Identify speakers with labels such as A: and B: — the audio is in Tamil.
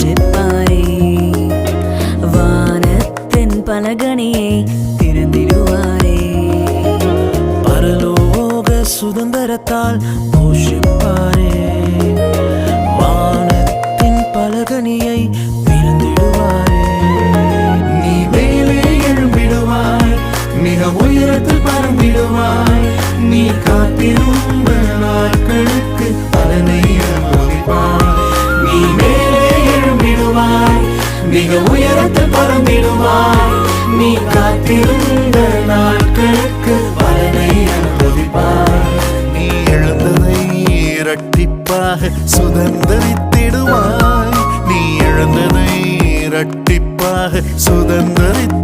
A: போஷிப்பாரே. வானத்தின் பலகணியை திறந்திடுவாரே.
B: பரலோக சுதந்திரத்தால் போஷிப்பாரே. வானத்தின் பலகணியை திறந்திடுவாரே.
C: நீ மேலே எழும்பிடுவாய், மிக உயரத்தில் பறந்திடுவாய். நீ காத்திருந்த நாட்களுக்கு பலனை அனுபவிப்பாய். நீ மேலே எழும்பிடுவாய், மிக உயரத்தில் பறந்திடுவாய். நீ காத்திருந்த நாட்களுக்கு பலனை அனுபவிப்பாய்.
D: நீ எழுந்ததை இரட்டிப்பாக சுதந்தரித்திடுவாய். நீ எழுந்ததை இரட்டிப்பாக சுதந்தரித்திடுவாய்.